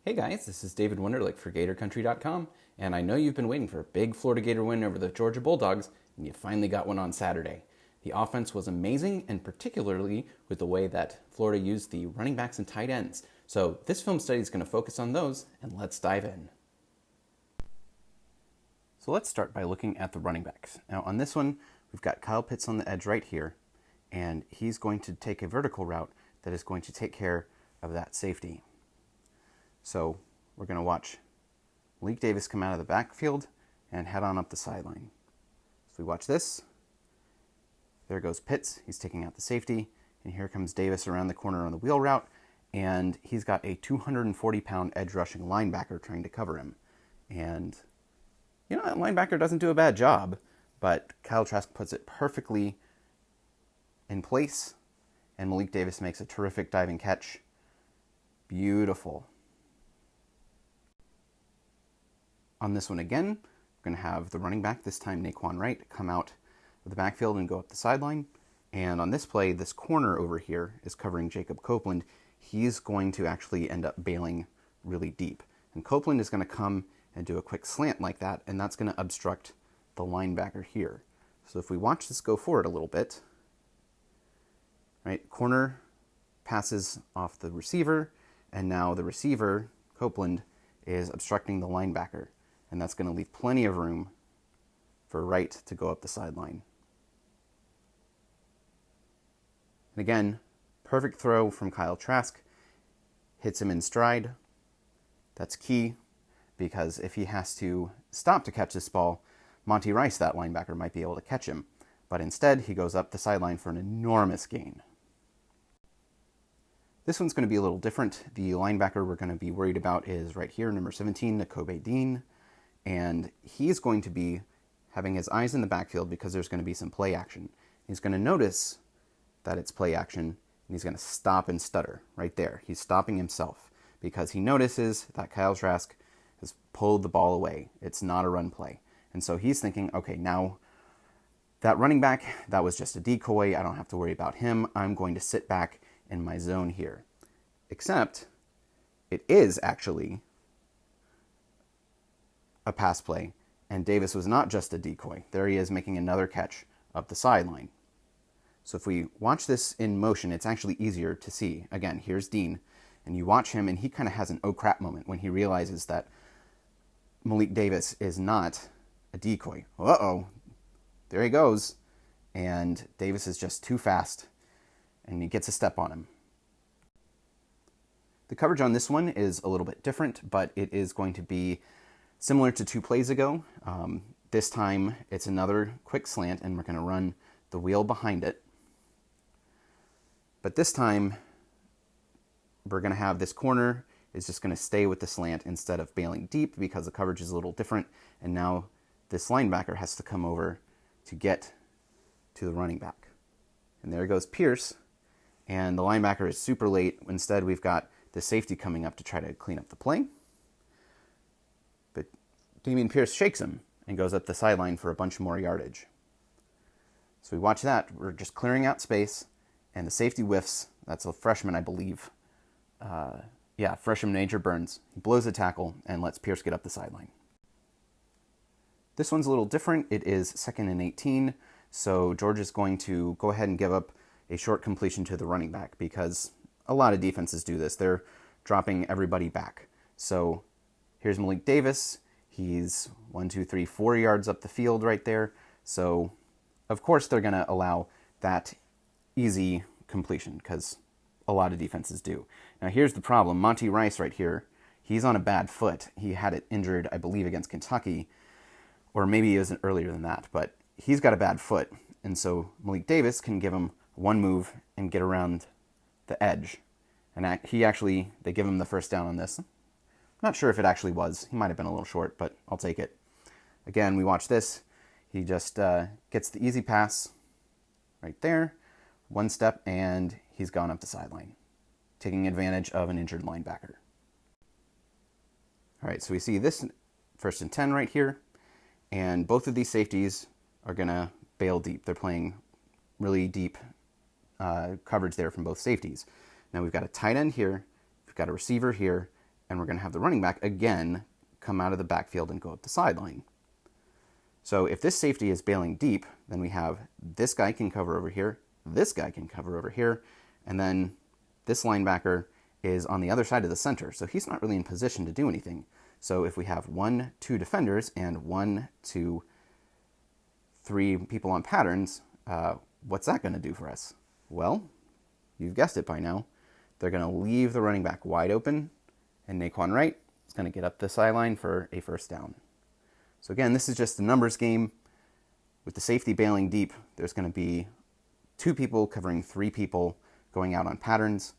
Hey guys, this is David Wunderlich for GatorCountry.com, and I know you've been waiting for a big Florida Gator win over the Georgia Bulldogs, and you finally got one on Saturday. The offense was amazing, and particularly with the way that Florida used the running backs and tight ends. So this film study is going to focus on those, and let's dive in. So let's start by looking at the running backs. Now on this one, we've got Kyle Pitts on the edge right here, and he's going to take a vertical route that is going to take care of that safety. So we're going to watch Malik Davis come out of the backfield and head on up the sideline. So we watch this. There goes Pitts. He's taking out the safety. And here comes Davis around the corner on the wheel route. And he's got a 240-pound edge rushing linebacker trying to cover him. And, that linebacker doesn't do a bad job. But Kyle Trask puts it perfectly in place. And Malik Davis makes a terrific diving catch. Beautiful. On this one again, we're going to have the running back, this time Naquan Wright, come out of the backfield and go up the sideline. And on this play, this corner over here is covering Jacob Copeland. He's going to actually end up bailing really deep. And Copeland is going to come and do a quick slant like that, and that's going to obstruct the linebacker here. So if we watch this go forward a little bit, right, corner passes off the receiver, and now the receiver, Copeland, is obstructing the linebacker. And that's going to leave plenty of room for Wright to go up the sideline. And again, perfect throw from Kyle Trask. Hits him in stride. That's key, because if he has to stop to catch this ball, Monty Rice, that linebacker, might be able to catch him. But instead, he goes up the sideline for an enormous gain. This one's going to be a little different. The linebacker we're going to be worried about is right here, number 17, Nakobe Dean. And he's going to be having his eyes in the backfield because there's going to be some play action. He's going to notice that it's play action, and he's going to stop and stutter right there. He's stopping himself because he notices that Kyle Trask has pulled the ball away. It's not a run play. And so he's thinking, okay, now that running back, that was just a decoy. I don't have to worry about him. I'm going to sit back in my zone here. Except it is actually a pass play, and Davis was not just a decoy. There he is making another catch up the sideline. So if we watch this in motion, it's actually easier to see. Again, here's Dean, and you watch him, and he kind of has an oh crap moment when he realizes that Malik Davis is not a decoy. Uh-oh, there he goes, and Davis is just too fast, and he gets a step on him. The coverage on this one is a little bit different, but it is going to be similar to 2 plays ago. This time it's another quick slant, and we're going to run the wheel behind it. But this time we're going to have this corner is just going to stay with the slant instead of bailing deep because the coverage is a little different. And now this linebacker has to come over to get to the running back. And there goes Pierce. And the linebacker is super late. Instead, we've got the safety coming up to try to clean up the play. But Dameon Pierce shakes him and goes up the sideline for a bunch more yardage. So we watch that. We're just clearing out space, and the safety whiffs. That's a freshman, I believe. Freshman Major Burns. He blows a tackle and lets Pierce get up the sideline. This one's a little different. It is 2nd and 18, so Georgia's going to go ahead and give up a short completion to the running back because a lot of defenses do this. They're dropping everybody back. So here's Malik Davis. He's 4 yards up the field right there. So of course they're going to allow that easy completion because a lot of defenses do. Now here's the problem. Monty Rice right here, he's on a bad foot. He had it injured, I believe, against Kentucky, or maybe it was earlier than that, but he's got a bad foot. And so Malik Davis can give him one move and get around the edge. And they give him the first down on this. I'm not sure if it actually was. He might have been a little short, but I'll take it. Again, we watch this. He just gets the easy pass right there. One step, and he's gone up the sideline, taking advantage of an injured linebacker. All right, so we see this 1st and 10 right here. And both of these safeties are going to bail deep. They're playing really deep coverage there from both safeties. Now we've got a tight end here, we've got a receiver here, and we're going to have the running back again come out of the backfield and go up the sideline. So if this safety is bailing deep, then we have this guy can cover over here, this guy can cover over here, and then this linebacker is on the other side of the center, so he's not really in position to do anything. So if we have 1, 2 defenders and 1, 2, 3 people on patterns, what's that going to do for us? Well, you've guessed it by now. They're going to leave the running back wide open, and Naquan Wright is going to get up the sideline for a first down. So again, this is just a numbers game. With the safety bailing deep, there's going to be 2 people covering 3 people going out on patterns.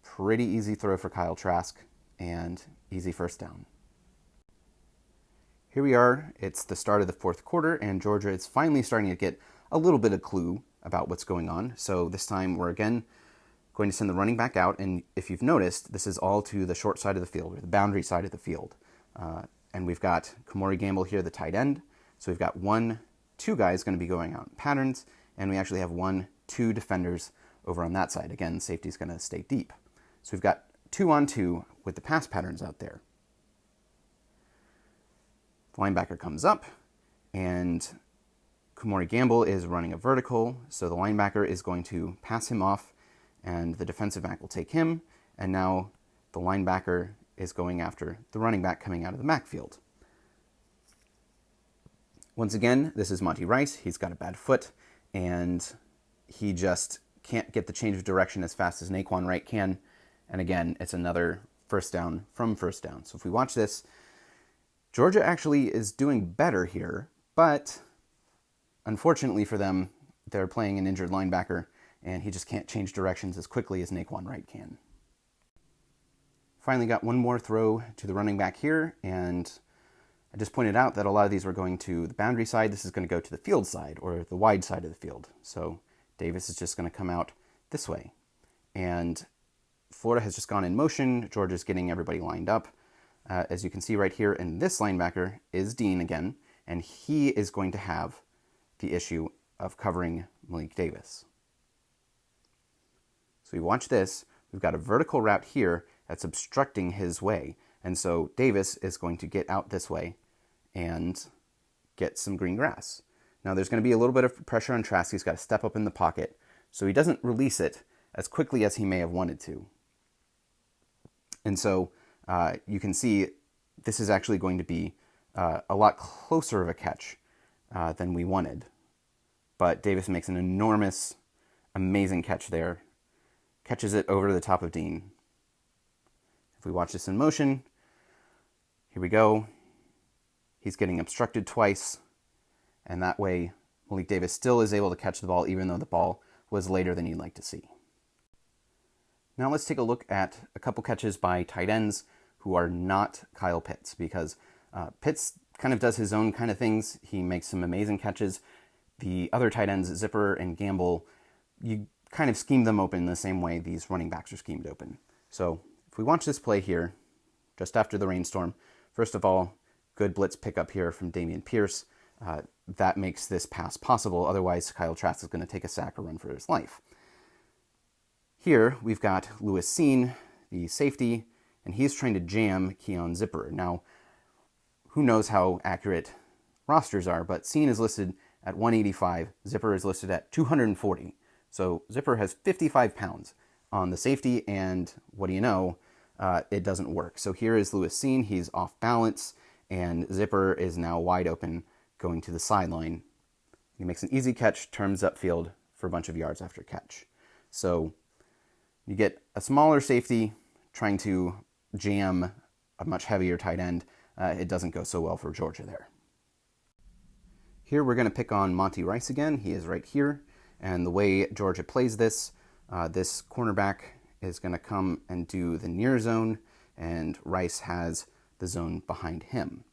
Pretty easy throw for Kyle Trask, and easy first down. Here we are. It's the start of the fourth quarter, and Georgia is finally starting to get a little bit of clue about what's going on. So this time we're again going to send the running back out, and if you've noticed, this is all to the short side of the field, or the boundary side of the field. And we've got Kamori Gamble here, the tight end. So we've got 1, 2 guys going to be going out in patterns, and we actually have 1, 2 defenders over on that side. Again, safety's going to stay deep. So we've got 2 on 2 with the pass patterns out there. The linebacker comes up, and Kamori Gamble is running a vertical, so the linebacker is going to pass him off, and the defensive back will take him, and now the linebacker is going after the running back coming out of the backfield. Once again, this is Monty Rice. He's got a bad foot, and he just can't get the change of direction as fast as Naquan Wright can, and again, it's another first down from first down. So if we watch this, Georgia actually is doing better here, but unfortunately for them, they're playing an injured linebacker, and he just can't change directions as quickly as Naquan Wright can. Finally got one more throw to the running back here, and I just pointed out that a lot of these were going to the boundary side. This is going to go to the field side, or the wide side of the field. So Davis is just going to come out this way. And Florida has just gone in motion. Georgia's getting everybody lined up. As you can see right here, and this linebacker is Dean again, and he is going to have the issue of covering Malik Davis. So we watch this. We've got a vertical route here that's obstructing his way, and so Davis is going to get out this way and get some green grass. Now there's going to be a little bit of pressure on Trask. He's got to step up in the pocket, so he doesn't release it as quickly as he may have wanted to. And so you can see this is actually going to be a lot closer of a catch than we wanted. But Davis makes an enormous, amazing catch there. Catches it over the top of Dean. If we watch this in motion, here we go. He's getting obstructed twice, and that way Malik Davis still is able to catch the ball even though the ball was later than you'd like to see. Now let's take a look at a couple catches by tight ends who are not Kyle Pitts, because Pitts kind of does his own kind of things. He makes some amazing catches. The other tight ends, Zipper and Gamble, you kind of scheme them open the same way these running backs are schemed open. So if we watch this play here, just after the rainstorm, first of all, good blitz pickup here from Dameon Pierce. That makes this pass possible. Otherwise, Kyle Trask is going to take a sack or run for his life. Here, we've got Lewis Seen, the safety, and he's trying to jam Keon Zipper. Now, who knows how accurate rosters are, but Seen is listed at 185, Zipper is listed at 240. So Zipper has 55 pounds on the safety, and what do you know, it doesn't work. So here is Lewis Seen, he's off balance, and Zipper is now wide open going to the sideline. He makes an easy catch, turns upfield for a bunch of yards after catch. So you get a smaller safety trying to jam a much heavier tight end. It doesn't go so well for Georgia there. Here we're going to pick on Monty Rice again. He is right here. And the way Georgia plays this, this cornerback is going to come and do the near zone, and Rice has the zone behind him.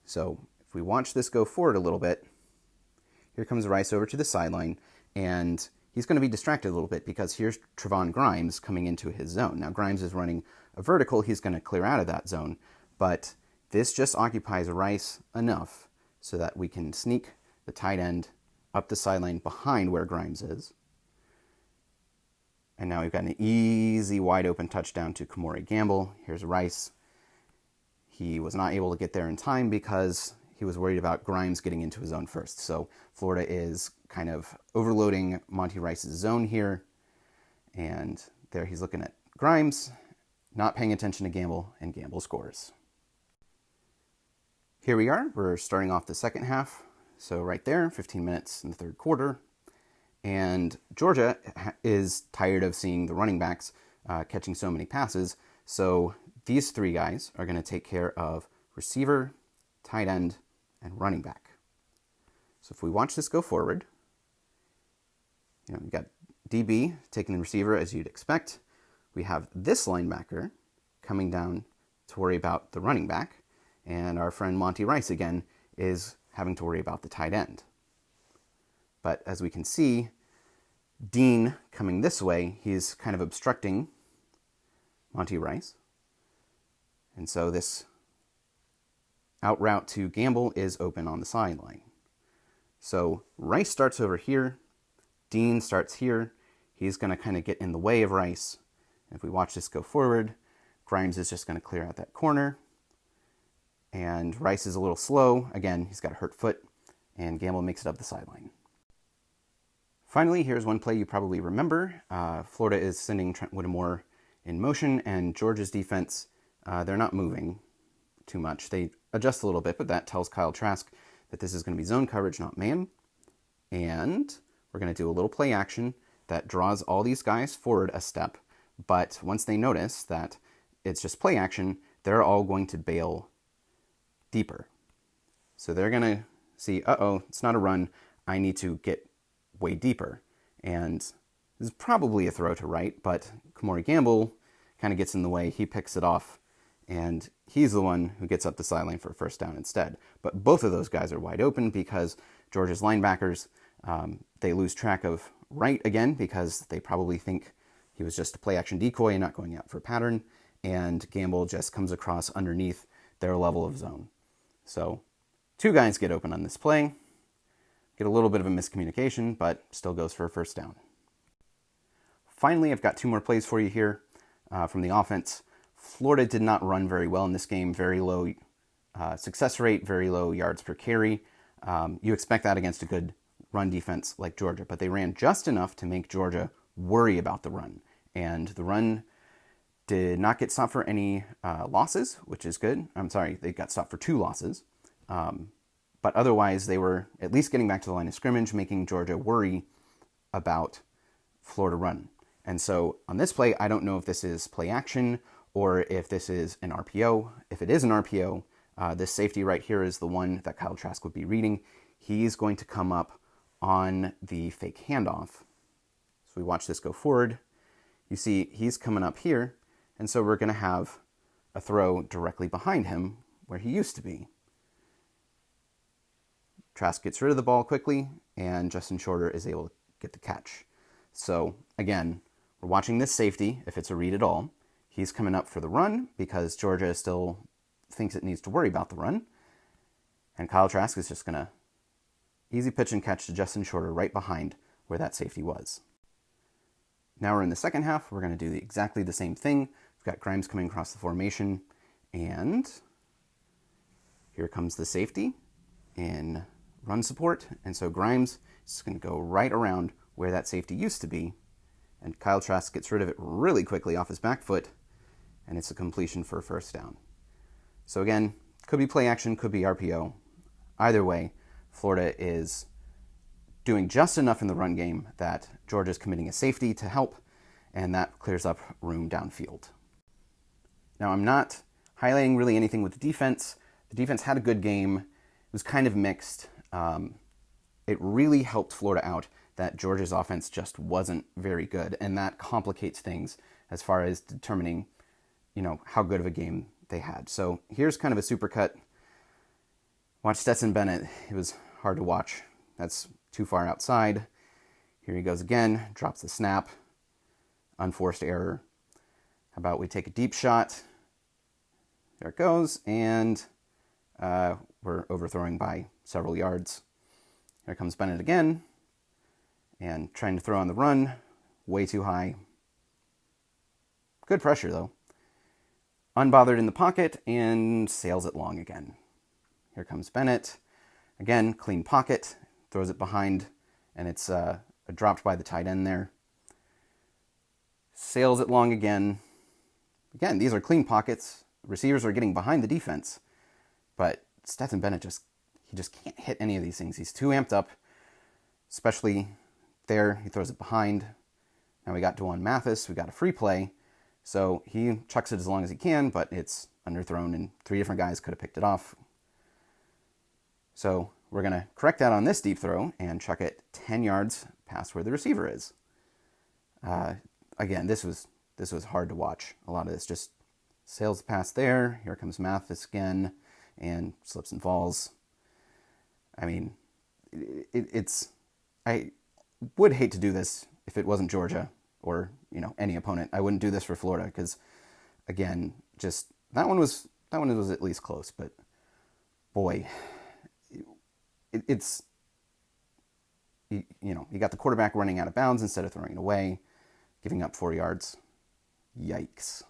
So if we watch this go forward a little bit, here comes Rice over to the sideline, and he's going to be distracted a little bit because here's Trevon Grimes coming into his zone. Now Grimes is running a vertical. He's going to clear out of that zone, but this just occupies Rice enough so that we can sneak the tight end up the sideline behind where Grimes is. And now we've got an easy, wide open touchdown to Kamori Gamble. Here's Rice. He was not able to get there in time because he was worried about Grimes getting into his zone first. So Florida is kind of overloading Monty Rice's zone here. And there he's looking at Grimes, not paying attention to Gamble, and Gamble scores. Here we are. We're starting off the second half. So right there, 15 minutes in the third quarter. And Georgia is tired of seeing the running backs catching so many passes. So these three guys are going to take care of receiver, tight end, and running back. So if we watch this go forward, we've got DB taking the receiver as you'd expect. We have this linebacker coming down to worry about the running back. And our friend Monty Rice, again, is having to worry about the tight end. But as we can see, Dean coming this way, he's kind of obstructing Monty Rice. And so this out route to Gamble is open on the sideline. So Rice starts over here. Dean starts here. He's going to kind of get in the way of Rice. And if we watch this go forward, Grimes is just going to clear out that corner. And Rice is a little slow. Again, he's got a hurt foot. And Gamble makes it up the sideline. Finally, here's one play you probably remember. Florida is sending Trent Whittemore in motion, and Georgia's defense, they're not moving too much. They adjust a little bit, but that tells Kyle Trask that this is going to be zone coverage, not man. And we're going to do a little play action that draws all these guys forward a step. But once they notice that it's just play action, they're all going to bail deeper. So they're going to see, it's not a run. I need to get way deeper. And this is probably a throw to right, but Kamori Gamble kind of gets in the way. He picks it off, and he's the one who gets up the sideline for a first down instead. But both of those guys are wide open because Georgia's linebackers, they lose track of Wright again because they probably think he was just a play-action decoy and not going out for a pattern, and Gamble just comes across underneath their level of zone. So two guys get open on this play. Get a little bit of a miscommunication, but still goes for a first down. Finally, I've got two more plays for you here from the offense. Florida did not run very well in this game. Very low success rate, very low yards per carry. You expect that against a good run defense like Georgia, but they ran just enough to make Georgia worry about the run. And the run did not get stopped for any losses, which is good. I'm sorry, they got stopped for 2 losses. But otherwise, they were at least getting back to the line of scrimmage, making Georgia worry about Florida run. And so on this play, I don't know if this is play action or if this is an RPO. If it is an RPO, this safety right here is the one that Kyle Trask would be reading. He's going to come up on the fake handoff. So we watch this go forward. You see he's coming up here, and so we're going to have a throw directly behind him where he used to be. Trask gets rid of the ball quickly, and Justin Shorter is able to get the catch. So again, we're watching this safety, if it's a read at all. He's coming up for the run because Georgia still thinks it needs to worry about the run. And Kyle Trask is just going to easy pitch and catch to Justin Shorter right behind where that safety was. Now we're in the second half. We're going to do exactly the same thing. We've got Grimes coming across the formation, and here comes the safety in run support. And so Grimes is going to go right around where that safety used to be, and Kyle Trask gets rid of it really quickly off his back foot, and it's a completion for a first down. So again, could be play action, could be RPO. Either way, Florida is doing just enough in the run game that Georgia's committing a safety to help, and that clears up room downfield. Now, I'm not highlighting really anything with the defense. The defense had a good game. It was kind of mixed. It really helped Florida out that Georgia's offense just wasn't very good, and that complicates things as far as determining, how good of a game they had. So here's kind of a supercut. Watch Stetson Bennett. It was hard to watch. That's too far outside. Here he goes again, drops the snap. Unforced error. How about we take a deep shot? There it goes, and we're overthrowing by several yards. Here comes Bennett again, and trying to throw on the run, way too high, Good pressure, though. Unbothered in the pocket and sails it long again. Here comes Bennett. Again, clean pocket. Throws it behind, and it's dropped by the tight end there. Sails it long again. Again, these are clean pockets. Receivers are getting behind the defense. But Stetson Bennett just can't hit any of these things. He's too amped up, especially there. He throws it behind. Now we got Dwan Mathis. We got a free play. So he chucks it as long as he can, but it's underthrown, and 3 different guys could have picked it off. So we're going to correct that on this deep throw and chuck it 10 yards past where the receiver is. Again, this was hard to watch. A lot of this just sails past there. Here comes Mathis again and slips and falls. I mean, I would hate to do this if it wasn't Georgia or, any opponent. I wouldn't do this for Florida because, again, just that one was at least close. But boy, it's you got the quarterback running out of bounds instead of throwing it away, giving up 4 yards. Yikes!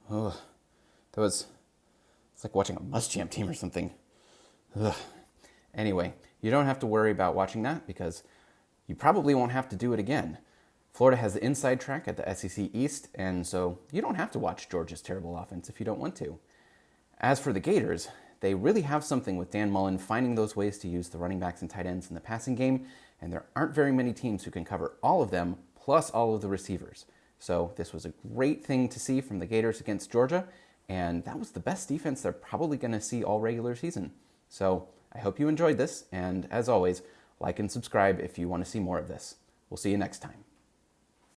Oh, it's like watching a Muschamp team or something. Ugh. Anyway, you don't have to worry about watching that because you probably won't have to do it again. Florida has the inside track at the SEC East, and so you don't have to watch Georgia's terrible offense if you don't want to. As for the Gators, they really have something with Dan Mullen finding those ways to use the running backs and tight ends in the passing game, and there aren't very many teams who can cover all of them, plus all of the receivers. So this was a great thing to see from the Gators against Georgia, and that was the best defense they're probably going to see all regular season. So I hope you enjoyed this, and as always, like and subscribe if you want to see more of this. We'll see you next time.